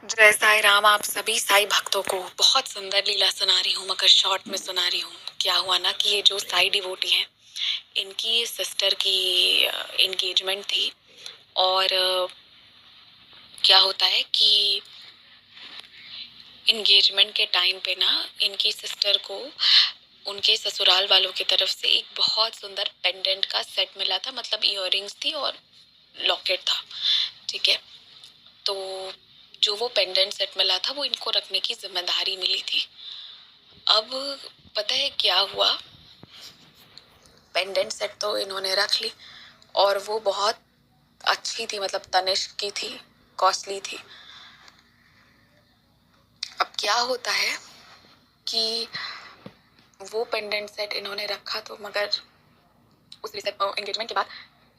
जय साई राम। आप सभी साई भक्तों को बहुत सुंदर लीला सुना रही हूँ, मगर शॉर्ट में सुना रही हूँ। क्या हुआ ना कि ये जो साई डिवोटी हैं, इनकी सिस्टर की एंगेजमेंट थी। और क्या होता है कि एंगेजमेंट के टाइम पे ना इनकी सिस्टर को उनके ससुराल वालों की तरफ से एक बहुत सुंदर पेंडेंट का सेट मिला था। मतलब इयररिंग्स थी और लॉकेट था। ठीक है, तो जो वो पेंडेंट सेट मिला था वो इनको रखने की जिम्मेदारी मिली थी। अब पता है क्या हुआ, पेंडेंट सेट तो इन्होंने रख ली और वो बहुत अच्छी थी, मतलब तनिष्क की थी, कॉस्टली थी। अब क्या होता है कि वो पेंडेंट सेट इन्होंने रखा तो, मगर उस एंगेजमेंट के बाद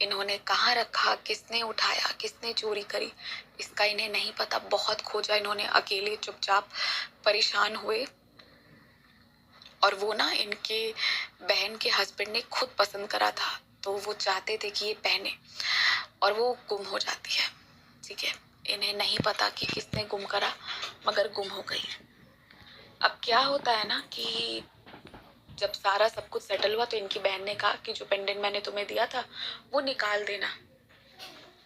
इन्होंने कहाँ रखा, किसने उठाया, किसने चोरी करी, इसका इन्हें नहीं पता। बहुत खोजा इन्होंने, अकेले चुपचाप परेशान हुए। और वो ना इनके बहन के हस्बैंड ने खुद पसंद करा था, तो वो चाहते थे कि ये पहने, और वो गुम हो जाती है। ठीक है, इन्हें नहीं पता कि किसने गुम करा, मगर गुम हो गई। अब क्या होता है ना कि जब सारा सब कुछ सेटल हुआ तो इनकी बहन ने कहा कि जो पेंडेंट मैंने तुम्हें दिया था वो निकाल देना,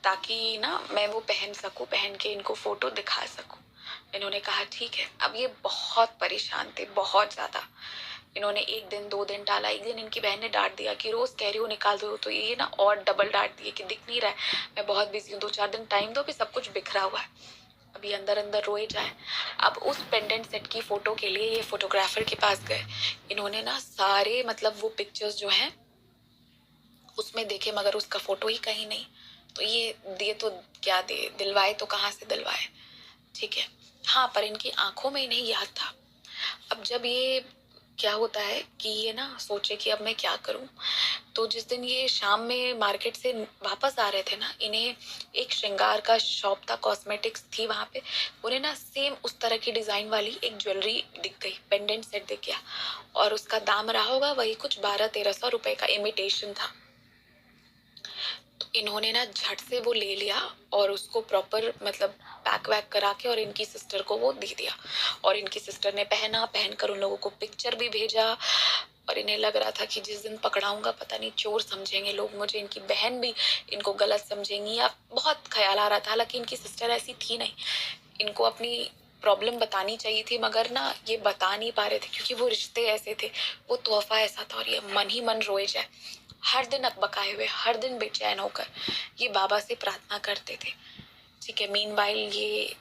ताकि ना मैं वो पहन सकूं, पहन के इनको फोटो दिखा सकूं। इन्होंने कहा ठीक है। अब ये बहुत परेशान थे, बहुत ज्यादा। इन्होंने एक दिन, 2 दिन टाला। एक दिन इनकी बहन ने डांट दिया कि रोज कह रही हो निकाल दो, तो ये ना और डबल डांट दिए कि दिख नहीं रहा है, मैं बहुत बिजी हूँ, 2-4 दिन टाइम दो, भी सब कुछ बिखरा हुआ है। अभी अंदर अंदर रोए जाए। अब उस पेंडेंट सेट की फोटो के लिए ये फोटोग्राफर के पास गए। इन्होंने ना सारे, मतलब वो पिक्चर्स जो हैं उसमें देखे, मगर उसका फोटो ही कहीं नहीं। तो ये दिए तो क्या दे, दिलवाए तो कहाँ से दिलवाए। ठीक है, हाँ, पर इनकी आंखों में इन्हें याद था। अब जब ये क्या होता है कि ये ना सोचे कि अब मैं क्या करूं, तो जिस दिन ये शाम में मार्केट से वापस आ रहे थे ना, इन्हें एक श्रृंगार का शॉप था, कॉस्मेटिक्स थी वहां पे। उन्हें ना सेम उस तरह की डिजाइन वाली एक ज्वेलरी दिख गई, पेंडेंट सेट दिख गया। और उसका दाम रहा होगा वही कुछ 1200-1300 रुपए का, इमिटेशन था। तो इन्होंने ना झट से वो ले लिया और उसको प्रॉपर, मतलब पैक वैक करा के, और इनकी सिस्टर को वो दे दिया। और इनकी सिस्टर ने पहना, पहनकर उन लोगों को पिक्चर भी भेजा। और इन्हें लग रहा था कि जिस दिन पकड़ाऊंगा पता नहीं चोर समझेंगे लोग मुझे, इनकी बहन भी इनको गलत समझेंगी, या बहुत ख्याल आ रहा था। हालांकि इनकी सिस्टर ऐसी थी नहीं, इनको अपनी प्रॉब्लम बतानी चाहिए थी, मगर ना ये बता नहीं पा रहे थे क्योंकि वो रिश्ते ऐसे थे, वो तोहफा ऐसा था। और ये मन ही मन रोए जाए, हर दिन अकबकाए हुए, हर दिन बेचैन होकर ये बाबा से प्रार्थना करते थे। ठीक है, मीनवाइल ये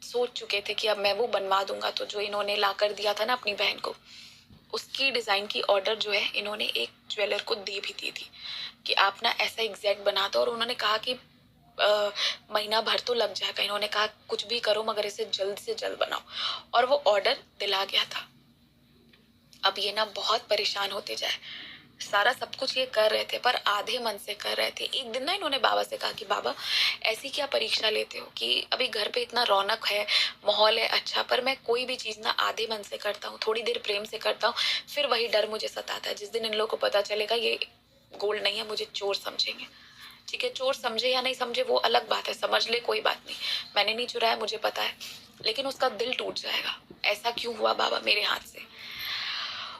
सोच चुके थे कि अब मैं वो बनवा दूंगा। तो जो इन्होंने ला कर दिया था ना अपनी बहन को, उसकी डिजाइन की ऑर्डर जो है इन्होंने एक ज्वेलर को दे भी दी थी कि आप ना ऐसा एग्जैक्ट बना दो। और उन्होंने कहा कि महीना भर तो लग जाएगा। इन्होंने कहा कुछ भी करो मगर इसे जल्द से जल्द बनाओ। और वो ऑर्डर दिला गया था। अब ये ना बहुत परेशान होते जाए, सारा सब कुछ ये कर रहे थे पर आधे मन से कर रहे थे। एक दिन ना इन्होंने बाबा से कहा कि बाबा, ऐसी क्या परीक्षा लेते हो कि अभी घर पे इतना रौनक है, माहौल है अच्छा, पर मैं कोई भी चीज ना आधे मन से करता हूँ, थोड़ी देर प्रेम से करता हूँ, फिर वही डर मुझे सताता है। जिस दिन इन लोगों को पता चलेगा ये गोल्ड नहीं है, मुझे चोर समझेंगे। ठीक है, चोर समझे या नहीं समझे वो अलग बात है, समझ ले कोई बात नहीं, मैंने नहीं चुराया, मुझे पता है, लेकिन उसका दिल टूट जाएगा। ऐसा क्यों हुआ बाबा मेरे हाथ से।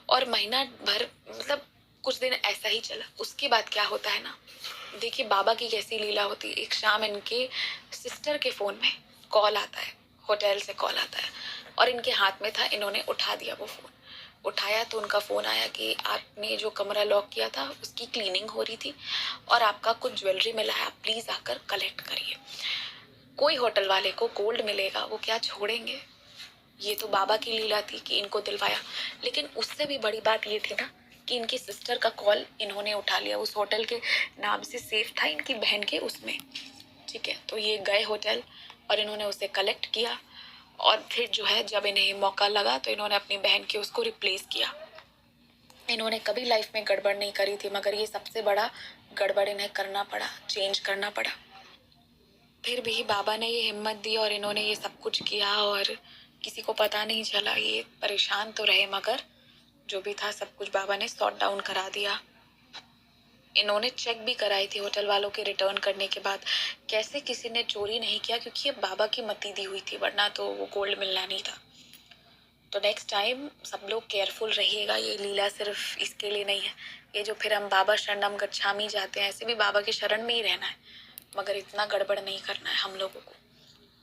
और महीना भर, मतलब कुछ दिन ऐसा ही चला। उसके बाद क्या होता है ना, देखिए बाबा की कैसी लीला होती है। एक शाम इनके सिस्टर के फोन में कॉल आता है, होटल से कॉल आता है, और इनके हाथ में था। इन्होंने उठा दिया वो फोन। उठाया तो उनका फोन आया कि आपने जो कमरा लॉक किया था उसकी क्लीनिंग हो रही थी और आपका कुछ ज्वेलरी मिला है, आप प्लीज आकर कलेक्ट करिए। कोई होटल वाले को गोल्ड मिलेगा वो क्या छोड़ेंगे। ये तो बाबा की लीला थी कि इनको दिलवाया, लेकिन उससे भी बड़ी बात ये थी ना कि इनकी सिस्टर का कॉल इन्होंने उठा लिया। उस होटल के नाम से सेफ था इनकी बहन के उसमें। ठीक है, तो ये गए होटल और इन्होंने उसे कलेक्ट किया। और फिर जो है जब इन्हें मौका लगा तो इन्होंने अपनी बहन के उसको रिप्लेस किया। इन्होंने कभी लाइफ में गड़बड़ नहीं करी थी, मगर ये सबसे बड़ा गड़बड़ इन्हें करना पड़ा, चेंज करना पड़ा। फिर भी बाबा ने ये हिम्मत दी और इन्होंने ये सब कुछ किया और किसी को पता नहीं चला। ये परेशान तो रहे, मगर जो भी था सब कुछ बाबा ने सॉर्ट डाउन करा दिया। इन्होंने चेक भी कराई थी होटल वालों के रिटर्न करने के बाद, कैसे किसी ने चोरी नहीं किया, क्योंकि ये बाबा की मति दी हुई थी, वरना तो वो गोल्ड मिलना नहीं था। तो नेक्स्ट टाइम सब लोग केयरफुल रहिएगा, ये लीला सिर्फ इसके लिए नहीं है। ये जो फिर हम बाबा शरणम गच्छामी जाते हैं, ऐसे भी बाबा के शरण में ही रहना है, मगर इतना गड़बड़ नहीं करना है हम लोगों को।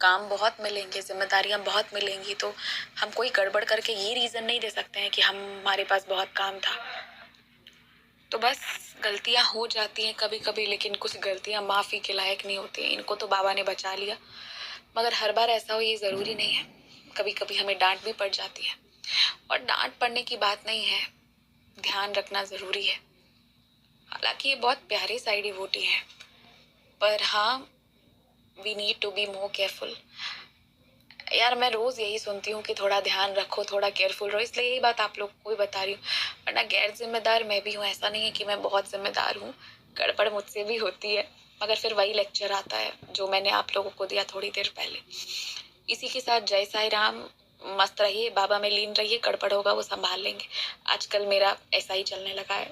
काम बहुत मिलेंगे, जिम्मेदारियां बहुत मिलेंगी, तो हम कोई गड़बड़ करके ये रीज़न नहीं दे सकते हैं कि हमारे पास बहुत काम था। तो बस गलतियां हो जाती हैं कभी कभी, लेकिन कुछ गलतियां माफ़ी के लायक नहीं होती हैं। इनको तो बाबा ने बचा लिया, मगर हर बार ऐसा हो ये ज़रूरी नहीं है। कभी कभी हमें डांट भी पड़ जाती है, और डांट पड़ने की बात नहीं है, ध्यान रखना ज़रूरी है। हालांकि ये बहुत प्यारे साई डिवोटी हैं, पर हाँ, we need to be more careful. यार मैं रोज़ यही सुनती हूँ कि थोड़ा ध्यान रखो, थोड़ा केयरफुल रहो, इसलिए यही बात आप लोग को भी बता रही हूँ। वरना गैर जिम्मेदार मैं भी हूँ, ऐसा नहीं है कि मैं बहुत जिम्मेदार हूँ, गड़बड़ मुझसे भी होती है। मगर फिर वही लेक्चर आता है जो मैंने आप लोगों को दिया थोड़ी देर पहले। इसी के साथ जय साई राम। मस्त रहिए, बाबा में लीन रहिए, गड़बड़ होगा वो संभाल लेंगे। आजकल मेरा ऐसा ही चलने लगा है।